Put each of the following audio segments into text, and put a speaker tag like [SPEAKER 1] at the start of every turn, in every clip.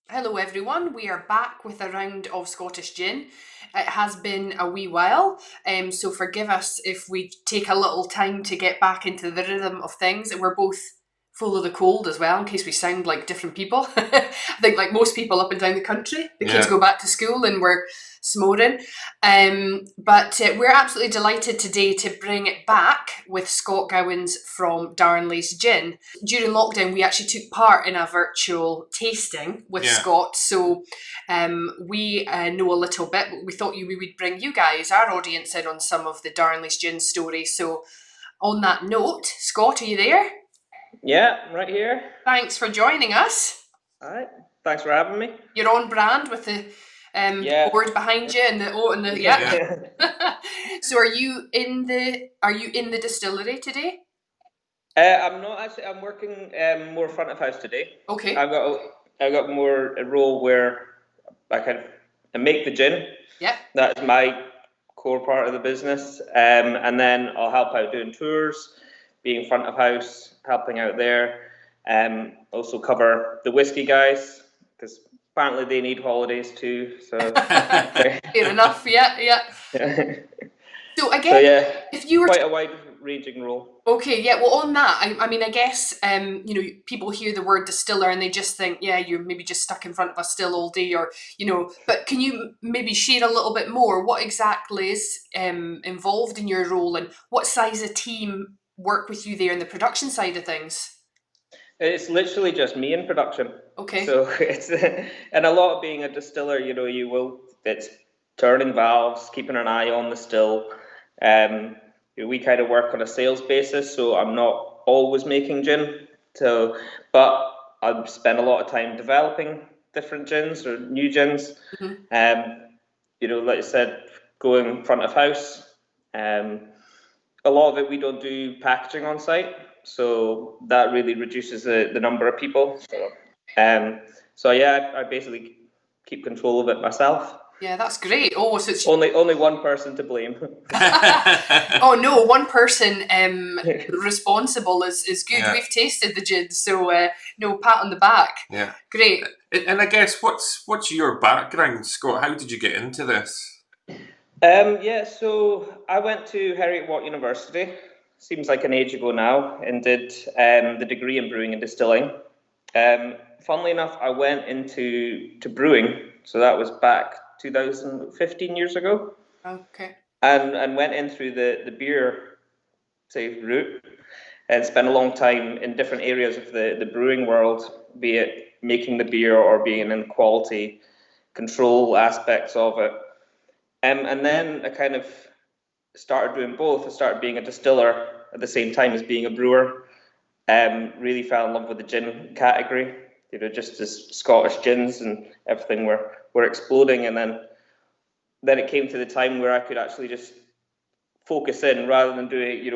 [SPEAKER 1] Hello everyone, we are back with a round of Scottish gin. It has been a wee while, so forgive us if we take a little time to get back into the rhythm of things. We're both full of the cold as well, in case we sound like different people. I think like most people up and down the country, the kids go back to school and we're smoring. But we're absolutely delighted today to bring it back with Scott Gowans from Darnley's Gin. During lockdown, we actually took part in a virtual tasting with Scott, so we know a little bit, but we thought we would bring you guys, our audience, in on some of the Darnley's Gin story. So on that note, Scott, are you there?
[SPEAKER 2] Yeah, I'm right here.
[SPEAKER 1] Thanks for joining us.
[SPEAKER 2] All right. Thanks for having me.
[SPEAKER 1] You're on brand with the board behind you and the yeah. So are you in the distillery today?
[SPEAKER 2] I'm not actually. I'm working more front of house today.
[SPEAKER 1] Okay.
[SPEAKER 2] I've got more a role where I make the gin.
[SPEAKER 1] Yeah.
[SPEAKER 2] That's my core part of the business. And then I'll help out doing tours, being front of house, helping out there. Also cover the whiskey guys because apparently they need holidays too. So
[SPEAKER 1] fair enough. Yeah. So I guess if you were
[SPEAKER 2] quite a wide-ranging role.
[SPEAKER 1] Okay, yeah. Well, on that, I mean, I guess people hear the word distiller and they just think, yeah, you're maybe just stuck in front of a still all day, or But can you maybe share a little bit more? What exactly is involved in your role, and what size of team work with you there in the production side of things?
[SPEAKER 2] It's literally just me in production.
[SPEAKER 1] Okay.
[SPEAKER 2] So it's and a lot of being a distiller, it's turning valves, keeping an eye on the still. We kind of work on a sales basis, so I'm not always making gin. But I spend a lot of time developing different gins or new gins. Like I said, going front of house. A lot of it we don't do packaging on site, so that really reduces the number of people. So yeah, I basically keep control of it myself.
[SPEAKER 1] Yeah, that's great. Oh, so it's
[SPEAKER 2] only one person to blame.
[SPEAKER 1] Oh no, one person responsible is good.
[SPEAKER 3] Yeah.
[SPEAKER 1] We've tasted the gin, so no, pat on the back.
[SPEAKER 3] Yeah,
[SPEAKER 1] great.
[SPEAKER 3] And I guess what's your background, Scott? How did you get into this?
[SPEAKER 2] So I went to Heriot-Watt University. Seems like an age ago now, and did the degree in brewing and distilling. Funnily enough, I went into brewing, so that was back 2015 years ago.
[SPEAKER 1] Okay.
[SPEAKER 2] And went in through the beer, say, route, and spent a long time in different areas of the brewing world, be it making the beer or being in quality control aspects of it. And then I kind of started doing both. I started being a distiller at the same time as being a brewer. Really fell in love with the gin category. Just as Scottish gins and everything were exploding, and then it came to the time where I could actually just focus in rather than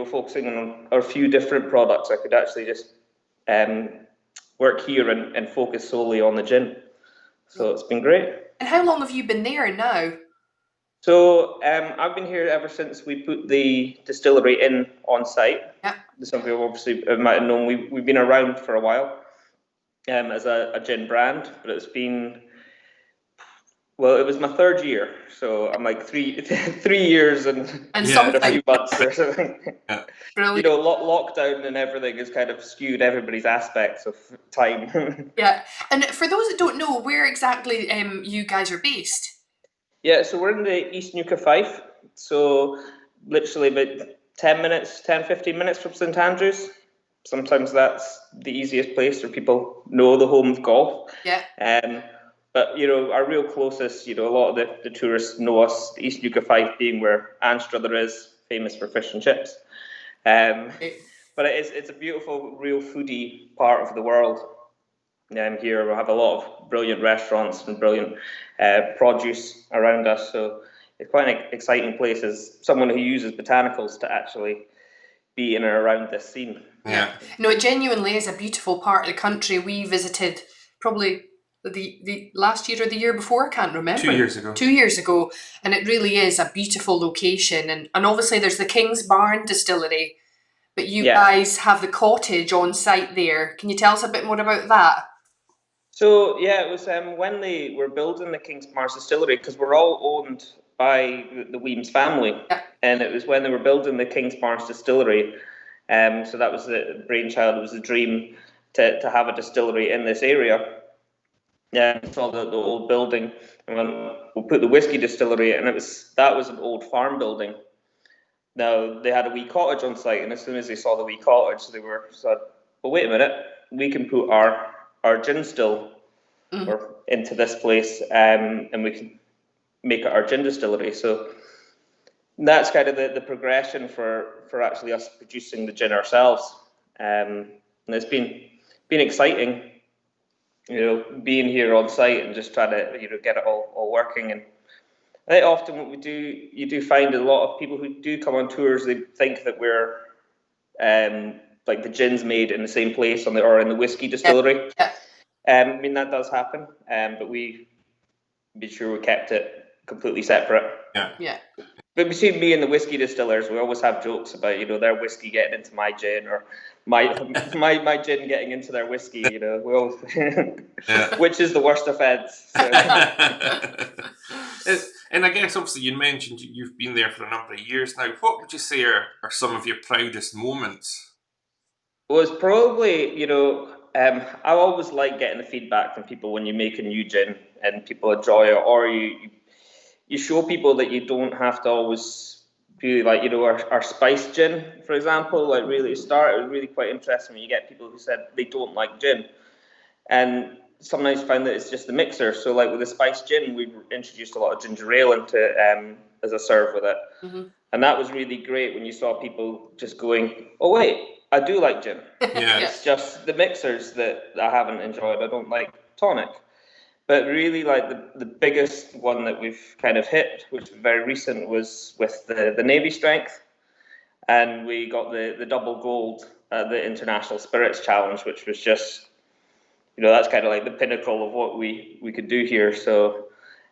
[SPEAKER 2] focusing on a few different products. I could actually just work here and focus solely on the gin. So it's been great.
[SPEAKER 1] And how long have you been there now?
[SPEAKER 2] So I've been here ever since we put the distillery in on site.
[SPEAKER 1] Yeah.
[SPEAKER 2] Some people obviously might have known we've been around for a while as a gin brand, but it was my third year, so I'm like three years and a few months or something.
[SPEAKER 1] Yeah. Brilliant.
[SPEAKER 2] Lockdown and everything has kind of skewed everybody's aspects of time.
[SPEAKER 1] Yeah, and for those that don't know, where exactly you guys are based?
[SPEAKER 2] Yeah, so we're in the East Nuka Fife, so literally about 15 minutes from St Andrews. Sometimes that's the easiest place where people know the home of golf.
[SPEAKER 1] Yeah.
[SPEAKER 2] But our real closest, a lot of the tourists know us, the East Nuka Fife being where Anstruther is, famous for fish and chips. But it's a beautiful, real foodie part of the world. Here we have a lot of brilliant restaurants and brilliant produce around us, so it's quite an exciting place as someone who uses botanicals to actually be in and around this scene.
[SPEAKER 1] Yeah. No, it genuinely is a beautiful part of the country. We visited probably the last year or the year before, I can't remember.
[SPEAKER 3] 2 years ago.
[SPEAKER 1] 2 years ago, and it really is a beautiful location. And obviously there's the King's Barn Distillery, but you guys have the cottage on site there. Can you tell us a bit more about that?
[SPEAKER 2] So yeah, it was when they were building the Kingsmars Distillery, because we're all owned by the Weems family, and it was when they were building the Kingsmars Distillery. So that was the brainchild. It was the dream to have a distillery in this area. Yeah, I saw the old building, and then we'll put the whiskey distillery, and that was an old farm building. Now they had a wee cottage on site, and as soon as they saw the wee cottage, they said, "Well, wait a minute, we can put our gin still or into this place, and we can make it our gin distillery." So that's kind of the progression for actually us producing the gin ourselves, and it's been exciting, being here on site and just trying to get it all working. And I think often what we do, you do find a lot of people who do come on tours, they think that we're like the gin's made in the same place or in the whiskey distillery. I mean, that does happen, but we made sure we kept it completely separate.
[SPEAKER 1] Yeah.
[SPEAKER 2] But between me and the whiskey distillers, we always have jokes about their whiskey getting into my gin, or my gin getting into their whiskey. We always, which is the worst offence. So.
[SPEAKER 3] And I guess obviously you mentioned you've been there for a number of years now. What would you say are some of your proudest moments?
[SPEAKER 2] Was probably I always like getting the feedback from people when you make a new gin and people enjoy it, or you show people that you don't have to always be like, our spice gin, for example, like really start. It was really quite interesting when you get people who said they don't like gin. And sometimes find that it's just the mixer. So like with the spice gin, we introduced a lot of ginger ale into as a serve with it.
[SPEAKER 1] Mm-hmm.
[SPEAKER 2] And that was really great when you saw people just going, "Oh wait, I do like gin." It's just the mixers that I haven't enjoyed. I don't like tonic. But really, like the biggest one that we've kind of hit, which was very recent, was with the Navy Strength, and we got the double gold at the International Spirits Challenge, which was just, that's kind of like the pinnacle of what we could do here. So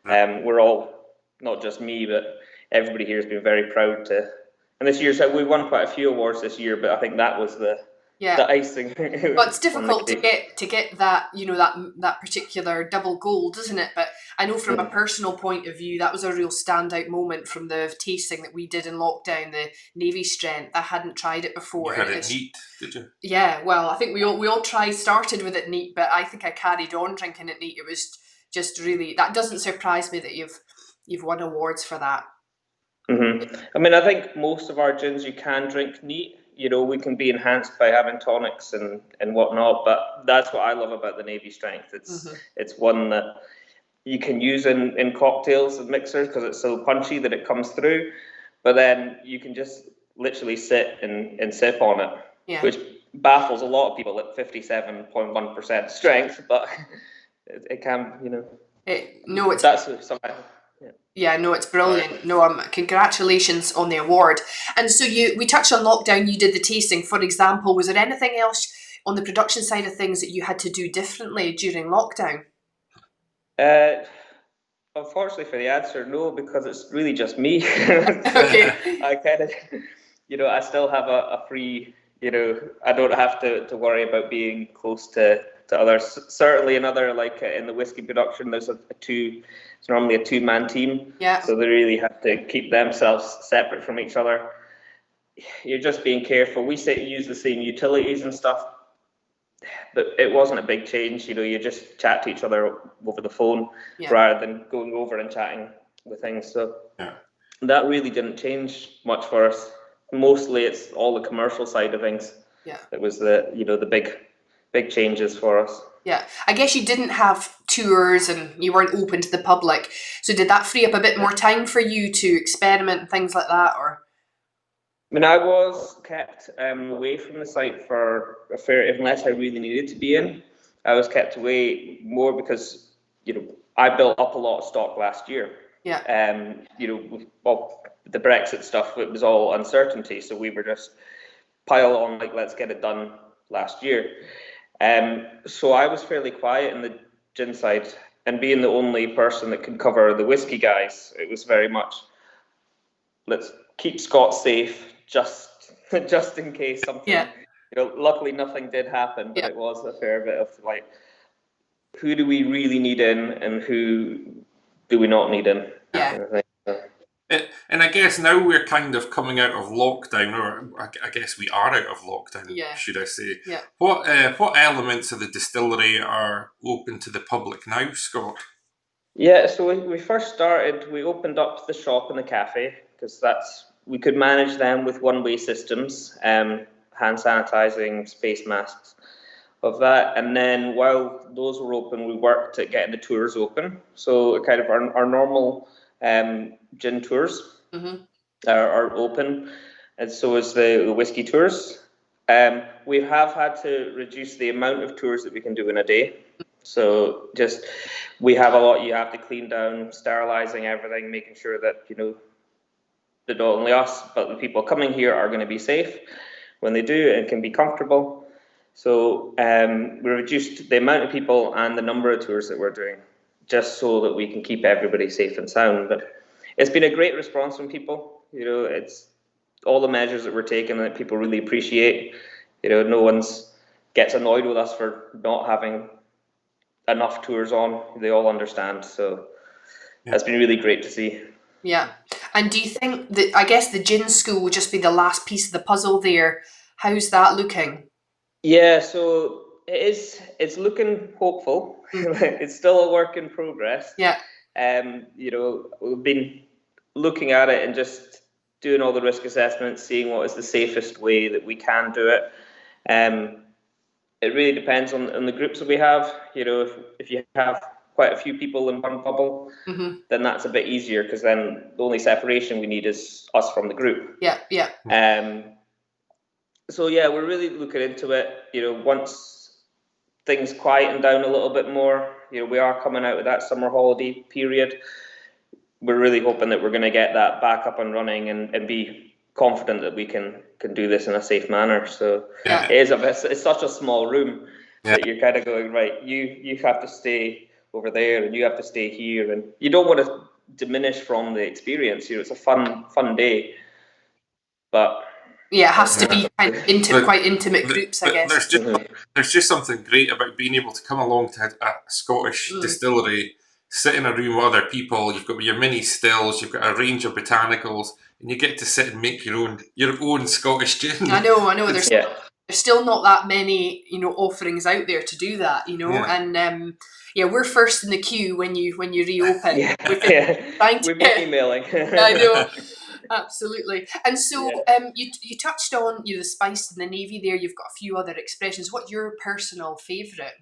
[SPEAKER 2] we're all, not just me, but everybody here has been very proud to. And this year's we won quite a few awards this year, but I think that was the icing.
[SPEAKER 1] But it's difficult to get that, that particular double gold, isn't it? But I know from a personal point of view, that was a real standout moment from the tasting that we did in lockdown, the Navy Strength. I hadn't tried it before.
[SPEAKER 3] You had it neat, did you?
[SPEAKER 1] Yeah, well, I think we all started with it neat, but I think I carried on drinking it neat. It was just really, that doesn't surprise me that you've won awards for that.
[SPEAKER 2] Mm-hmm. I mean, I think most of our gins you can drink neat. We can be enhanced by having tonics and whatnot, but that's what I love about the Navy Strength. It's one that you can use in cocktails and mixers because it's so punchy that it comes through, but then you can just literally sit and sip on it, which baffles a lot of people at 57.1% strength, but it can, that's something.
[SPEAKER 1] Yeah, no, it's brilliant. No, congratulations on the award. And so we touched on lockdown, you did the tasting, for example. Was there anything else on the production side of things that you had to do differently during lockdown?
[SPEAKER 2] Unfortunately for the answer, no, because it's really just me.
[SPEAKER 1] Okay.
[SPEAKER 2] I kind of, I still have a free, I don't have to worry about being close to others. Certainly another, like in the whiskey production, there's it's normally a two-man team.
[SPEAKER 1] Yeah.
[SPEAKER 2] So they really have to keep themselves separate from each other. You're just being careful. We use the same utilities and stuff, but it wasn't a big change. You just chat to each other over the phone rather than going over and chatting with things. So that really didn't change much for us. Mostly it's all the commercial side of things.
[SPEAKER 1] Yeah.
[SPEAKER 2] It was the big changes for us.
[SPEAKER 1] Yeah, I guess you didn't have tours and you weren't open to the public. So did that free up a bit more time for you to experiment and things like that, or?
[SPEAKER 2] I mean, I was kept away from the site for a fair, unless I really needed to be in. I was kept away more because, I built up a lot of stock last year.
[SPEAKER 1] Yeah.
[SPEAKER 2] Well, the Brexit stuff, it was all uncertainty. So we were just pile on, like, let's get it done last year. So I was fairly quiet in the gin side, and being the only person that could cover the whiskey guys, it was very much, let's keep Scott safe, just in case something.
[SPEAKER 1] Yeah.
[SPEAKER 2] Luckily nothing did happen, but it was a fair bit of like who do we really need in and who do we not need in.
[SPEAKER 1] Yeah.
[SPEAKER 3] And I guess now we're kind of coming out of lockdown, or I guess we are out of lockdown, should I say.
[SPEAKER 1] Yeah.
[SPEAKER 3] What elements of the distillery are open to the public now, Scott?
[SPEAKER 2] Yeah, so when we first started, we opened up the shop and the cafe, because we could manage them with one-way systems, hand sanitizing, face masks, of that. And then while those were open, we worked at getting the tours open. So kind of our normal gin tours are open, and so is the whiskey tours. We have had to reduce the amount of tours that we can do in a day. So we have a lot you have to clean down, sterilizing everything, making sure that, that not only us, but the people coming here are going to be safe when they do and can be comfortable. So we reduced the amount of people and the number of tours that we're doing, just so that we can keep everybody safe and sound. But it's been a great response from people. It's all the measures that we're taking that people really appreciate. No one's gets annoyed with us for not having enough tours on. They all understand. So that's been really great to see.
[SPEAKER 1] Yeah. And do you think that, I guess the gin school would just be the last piece of the puzzle there? How's that looking?
[SPEAKER 2] Yeah, so it's looking hopeful. It's still a work in progress.
[SPEAKER 1] Yeah.
[SPEAKER 2] We've been looking at it and just doing all the risk assessments, seeing what is the safest way that we can do it. It really depends on the groups that we have. If you have quite a few people in one bubble, then that's a bit easier, because then the only separation we need is us from the group.
[SPEAKER 1] Yeah.
[SPEAKER 2] So yeah, we're really looking into it. Once things quieten down a little bit more, we are coming out of that summer holiday period. We're really hoping that we're going to get that back up and running and be confident that we can do this in a safe manner. So it's such a small room that you're kind of going, right, you have to stay over there and you have to stay here, and you don't want to diminish from the experience. It's a fun day, but
[SPEAKER 1] yeah, it has to be kind of quite intimate groups, I guess.
[SPEAKER 3] There's just something great about being able to come along to a Scottish distillery, sit in a room with other people. You've got your mini stills, you've got a range of botanicals, and you get to sit and make your own Scottish gin.
[SPEAKER 1] I know. There's still not that many, offerings out there to do that, and we're first in the queue when you reopen.
[SPEAKER 2] We've been emailing.
[SPEAKER 1] I know. Absolutely. And so you touched on the spice and the navy there. You've got a few other expressions. What's your personal favourite?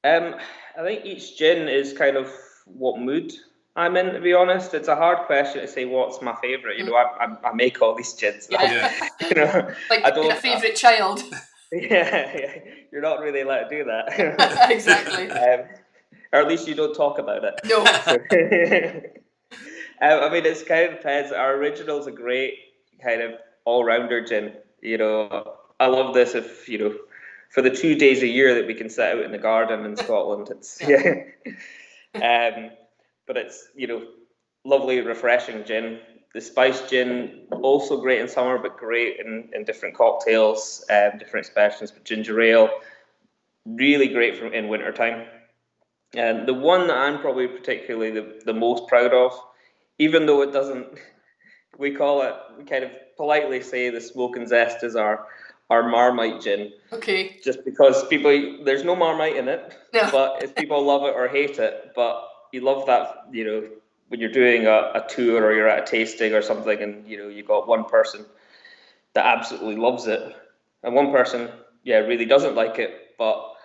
[SPEAKER 2] I think each gin is kind of what mood I'm in, to be honest. It's a hard question to say what's my favourite. I make all these gins.
[SPEAKER 1] Yeah. Like a favourite child.
[SPEAKER 2] Yeah, you're not really allowed to do that.
[SPEAKER 1] Exactly.
[SPEAKER 2] Or at least you don't talk about it.
[SPEAKER 1] No.
[SPEAKER 2] It's kind of depends. Our original's a great kind of all-rounder gin. I love this for the 2 days a year that we can sit out in the garden in Scotland. It's but it's lovely, refreshing gin. The spice gin, also great in summer, but great in different cocktails, different expressions. But ginger ale, really great in wintertime. And the one that I'm probably particularly the most proud of, even though it doesn't, we kind of politely say the Smoke and Zest is our Marmite gin.
[SPEAKER 1] Okay.
[SPEAKER 2] Just because there's no Marmite in it,
[SPEAKER 1] no.
[SPEAKER 2] But if people love it or hate it, but you love that, when you're doing a tour or you're at a tasting or something, and you got one person that absolutely loves it, and one person really doesn't like it, but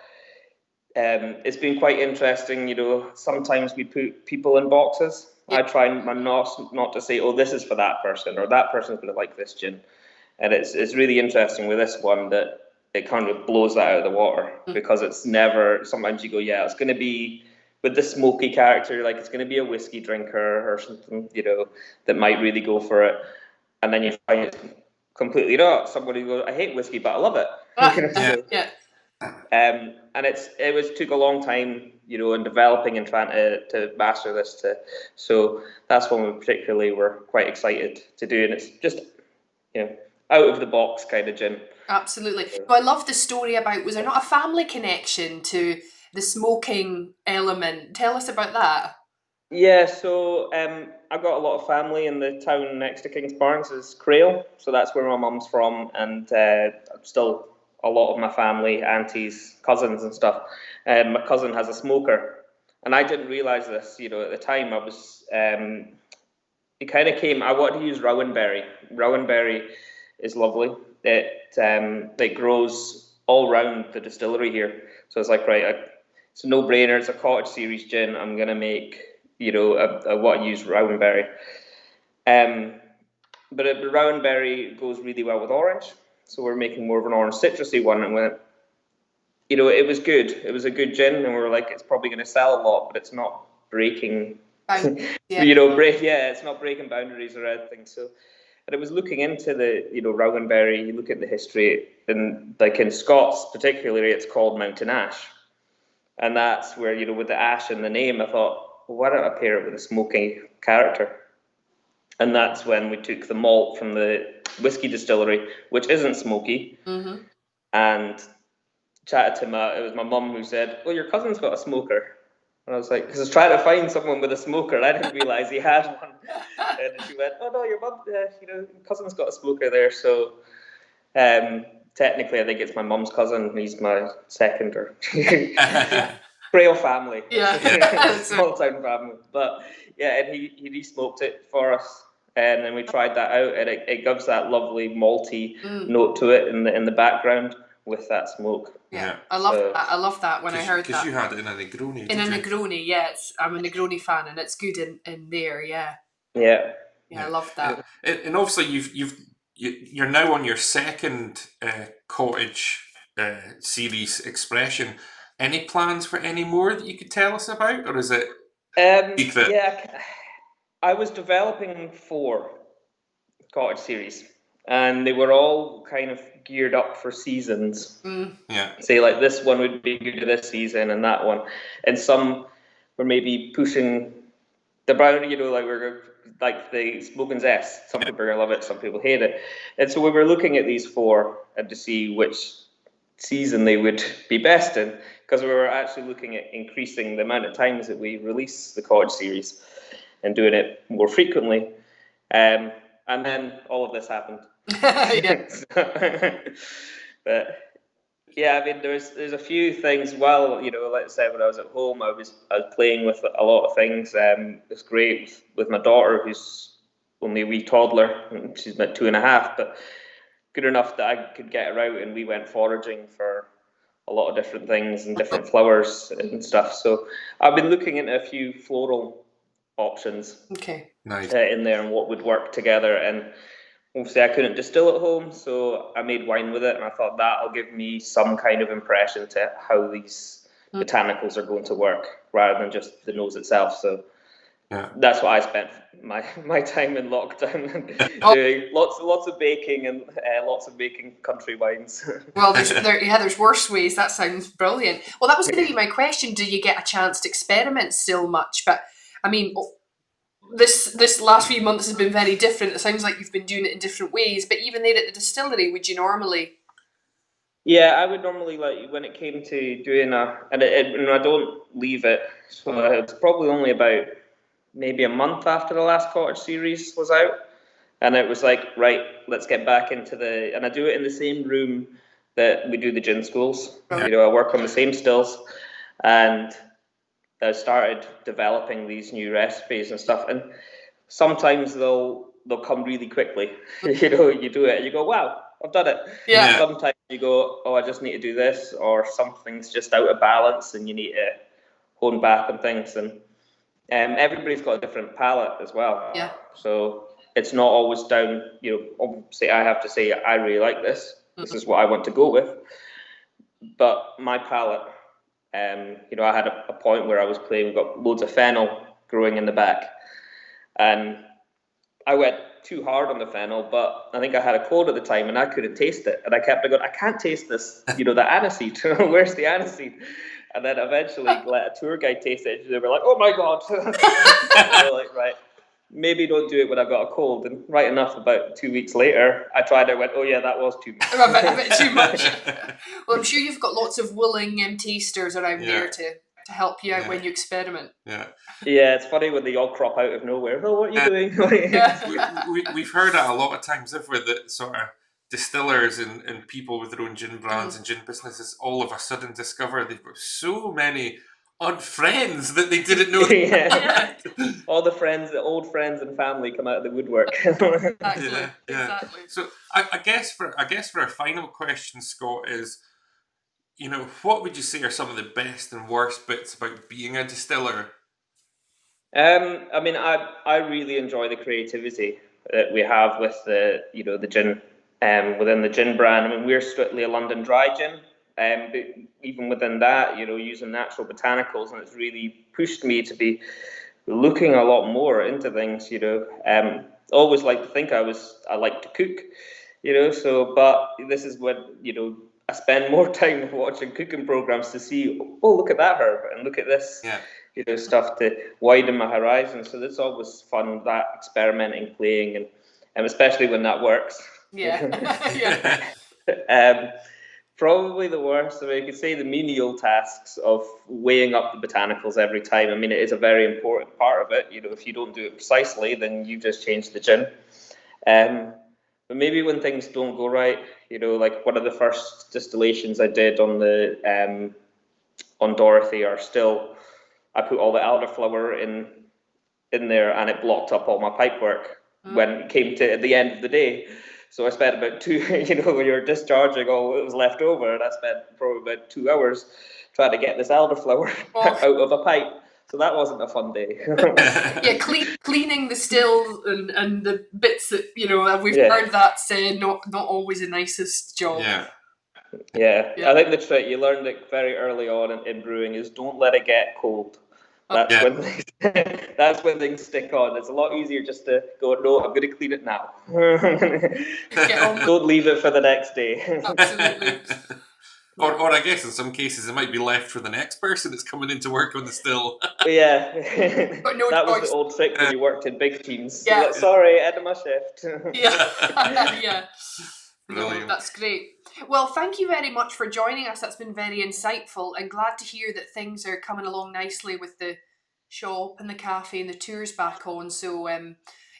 [SPEAKER 2] it's been quite interesting. Sometimes we put people in boxes. I try not to say, oh, this is for that person, or that person's going to like this gin. And it's really interesting with this one that it kind of blows that out of the water, because it's never, sometimes you go, it's going to be with the smoky character, like it's going to be a whiskey drinker or something, that might really go for it. And then you find it completely not. Somebody goes, I hate whiskey, but I love it. And it took a long time, in developing and trying to master this. So that's one we particularly were quite excited to do, and it's just out of the box kind of gin.
[SPEAKER 1] Absolutely. But I love the story about, was there not a family connection to the smoking element. Tell us about that.
[SPEAKER 2] Yeah, so I've got a lot of family in the town next to Kings Barnes is Crail, so that's where my mum's from, and still a lot of my family, aunties, cousins and stuff. My cousin has a smoker, and I didn't realise this, at the time. I was, it kind of came, I wanted to use Rowanberry. Rowanberry is lovely. It grows all round the distillery here, so it's like, right, it's a no-brainer. It's a cottage series gin. I'm going to make I want to use Rowanberry. But the Rowanberry goes really well with orange, so we're making more of an orange citrusy one. And it was good. It was a good gin, and we were like, it's probably going to sell a lot, but it's not breaking. It's not breaking boundaries or anything. So, and it was looking into the Rowanberry. You look at the history, and like in Scots particularly, it's called Mountain Ash, and that's where with the ash in the name, I thought, well, why don't I pair it with a smoky character? And that's when we took the malt from the whiskey distillery, which isn't smoky, and chatted to it was my mum who said, well, your cousin's got a smoker. And I was like, because I was trying to find someone with a smoker, and I didn't realise he had one. And she went, oh no, your mum, cousin's got a smoker there. So technically, I think it's my mum's cousin. He's my second or Braille family. Small town family. But yeah, and he re-smoked it for us, and then we tried that out, and it gives that lovely malty note to it in the background with that smoke.
[SPEAKER 1] Yeah, I love that. I love that when I heard that.
[SPEAKER 3] Because you had it in a Negroni.
[SPEAKER 1] In a Negroni, yeah. I'm a Negroni fan, and it's good in there. Yeah.
[SPEAKER 2] Yeah.
[SPEAKER 1] Yeah, I love that.
[SPEAKER 3] And obviously, you're now on your second cottage series expression. Any plans for any more that you could tell us about, or is it secret?
[SPEAKER 2] Yeah, I was developing 4 cottage series, and they were all kind of geared up for seasons.
[SPEAKER 3] Yeah.
[SPEAKER 2] Say like this one would be good this season, and that one, and some were maybe pushing the brown. Like the smoking zest. Some people are gonna love it, some people hate it, and so we were looking at these 4 and to see which season they would be best in, because we were actually looking at increasing the amount of times that we release the cottage series and doing it more frequently. And then all of this happened. But yeah, I mean, there's a few things. Well, like I said, when I was at home, I was playing with a lot of things. It's great with my daughter, who's only a wee toddler. She's about 2.5, but good enough that I could get her out, and we went foraging for a lot of different things and different flowers and stuff. So I've been looking into a few floral options.
[SPEAKER 1] Okay.
[SPEAKER 3] Nice.
[SPEAKER 2] In there, and what would work together. And obviously I couldn't distill at home, so I made wine with it, and I thought that'll give me some kind of impression to how these botanicals are going to work, rather than just the nose itself. So that's what I spent my time in lockdown doing. Lots of baking and lots of making country wines.
[SPEAKER 1] Well, there's worse ways. That sounds brilliant. Well, that was going to be my question. Do you get a chance to experiment still much? But I mean, this last few months has been very different. It sounds like you've been doing it in different ways. But even there at the distillery, would you normally?
[SPEAKER 2] Yeah, I would normally, like, when it came to doing and I don't leave it. So it's probably only about maybe a month after the last cottage series was out, and it was like, right, let's get back into and I do it in the same room that we do the gin schools. I work on the same stills, and I started developing these new recipes and stuff, and sometimes they'll come really quickly. You do it and you go, wow, I've done it.
[SPEAKER 1] Yeah.
[SPEAKER 2] Sometimes you go, oh, I just need to do this, or something's just out of balance and you need to hone back on things. And everybody's got a different palate as well.
[SPEAKER 1] Yeah.
[SPEAKER 2] So it's not always down, obviously I have to say I really like this. This is what I want to go with. But my palate, I had a point where I was playing, we've got loads of fennel growing in the back. And I went too hard on the fennel, but I think I had a cold at the time and I couldn't taste it. And I kept going, I can't taste this, the aniseed. Where's the aniseed? And then eventually let a tour guide taste it. And they were like, oh my God. They were like, right, maybe don't do it when I've got a cold. And right enough, about 2 weeks later, I tried it and went, oh yeah, that was too much.
[SPEAKER 1] a bit too much. Well, I'm sure you've got lots of willing tasters around there to help you out when you experiment.
[SPEAKER 3] Yeah.
[SPEAKER 2] Yeah, it's funny when they all crop out of nowhere. Oh, what are you doing?
[SPEAKER 3] We've heard that a lot of times, that sort of distillers and people with their own gin brands and gin businesses all of a sudden discover they've got so many odd friends that they didn't know.
[SPEAKER 2] All the old friends and family come out of the woodwork.
[SPEAKER 1] Exactly.
[SPEAKER 3] So I guess for our final question, Scott, is, what would you say are some of the best and worst bits about being a distiller?
[SPEAKER 2] I mean, I really enjoy the creativity that we have with the gin, within the gin brand. I mean, we're strictly a London dry gin, but even within that, using natural botanicals, and it's really pushed me to be looking a lot more into things. Always like to think I like to cook, but this is what I spend more time watching cooking programs to see. Oh, look at that herb, and look at this.
[SPEAKER 3] Yeah.
[SPEAKER 2] Stuff to widen my horizon. So it's always fun, that experimenting, playing, and especially when that works.
[SPEAKER 1] Yeah.
[SPEAKER 2] Probably the worst. I mean, you could say the menial tasks of weighing up the botanicals every time. I mean, it is a very important part of it. If you don't do it precisely, then you just change the gin. But maybe when things don't go right, like one of the first distillations I did on Dorothy are still. I put all the elderflower in there, and it blocked up all my pipework when it came to the end of the day. So I spent about 2, when you're discharging all that was left over, and I spent probably about 2 hours trying to get this elderflower out of a pipe. So that wasn't a fun day.
[SPEAKER 1] Cleaning the stills and the bits that we've heard that's not always the nicest job.
[SPEAKER 2] Yeah. I think the trick, you learned it very early on in brewing, is don't let it get cold. That's when things stick on. It's a lot easier just to go, no, I'm going to clean it now. Don't leave it for the next day.
[SPEAKER 1] Absolutely.
[SPEAKER 3] Or I guess in some cases it might be left for the next person that's coming in to work on the still.
[SPEAKER 2] Yeah.
[SPEAKER 1] But no
[SPEAKER 2] that
[SPEAKER 1] choice.
[SPEAKER 2] Was the old trick when you worked in big teams.
[SPEAKER 1] Yeah.
[SPEAKER 2] Like, sorry, end of my shift.
[SPEAKER 1] Yeah.
[SPEAKER 3] Brilliant.
[SPEAKER 1] No, that's great. Well, thank you very much for joining us. That's been very insightful, and glad to hear that things are coming along nicely with the shop and the cafe and the tours back on. So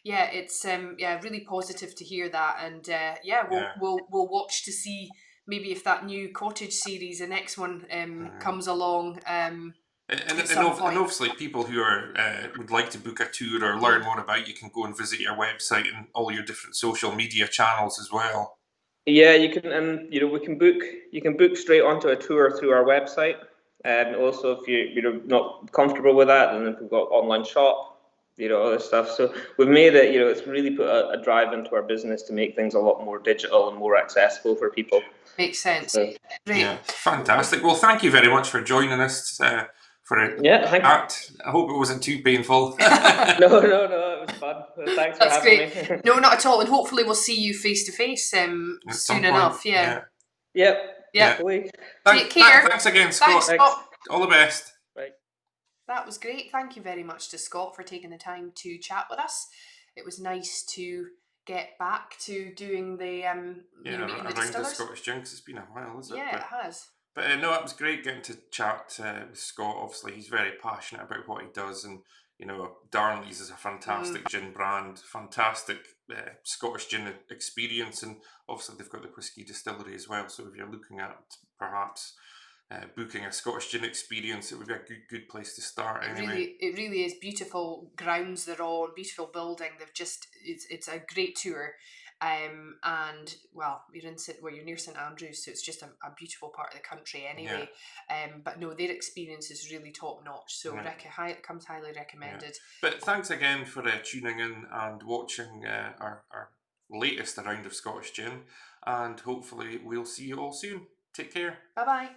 [SPEAKER 1] it's really positive to hear that, and we'll watch to see maybe if that new cottage series, the next one, comes along. And
[SPEAKER 3] obviously people who would like to book a tour or learn more about you can go and visit your website and all your different social media channels as well.
[SPEAKER 2] Yeah, you can, and we can book. You can book straight onto a tour through our website, and also if you're not comfortable with that, then we've got online shop, all this stuff. So we've made it. It's really put a drive into our business to make things a lot more digital and more accessible for people.
[SPEAKER 1] Makes sense. So,
[SPEAKER 3] great. Yeah, fantastic. Well, thank you very much for joining us. For a chat. I hope it wasn't too painful.
[SPEAKER 2] No, it was fun. Thanks for having me.
[SPEAKER 1] No, not at all. And hopefully we'll see you face to face soon enough. Yeah.
[SPEAKER 2] Yep.
[SPEAKER 1] Yeah.
[SPEAKER 3] Take care. Thanks again, Scott.
[SPEAKER 1] Thanks.
[SPEAKER 3] All the best.
[SPEAKER 2] Right.
[SPEAKER 1] That was great. Thank you very much to Scott for taking the time to chat with us. It was nice to get back to doing the
[SPEAKER 3] around the Scottish Gin, 'cause it's been a while, hasn't it?
[SPEAKER 1] Yeah, it has.
[SPEAKER 3] But it was great getting to chat with Scott. Obviously, he's very passionate about what he does, and Darnley's is a fantastic gin brand, fantastic Scottish gin experience, and obviously they've got the whisky distillery as well. So if you're looking at perhaps booking a Scottish gin experience, it would be a good place to start.
[SPEAKER 1] It really is beautiful grounds they're on, beautiful building. It's a great tour. And you're near St Andrews, so it's just a beautiful part of the country anyway. But no, their experience is really top notch, so it comes highly recommended.
[SPEAKER 3] But thanks again for tuning in and watching our latest round of Scottish Gin, and hopefully we'll see you all soon. Take care.
[SPEAKER 1] Bye bye.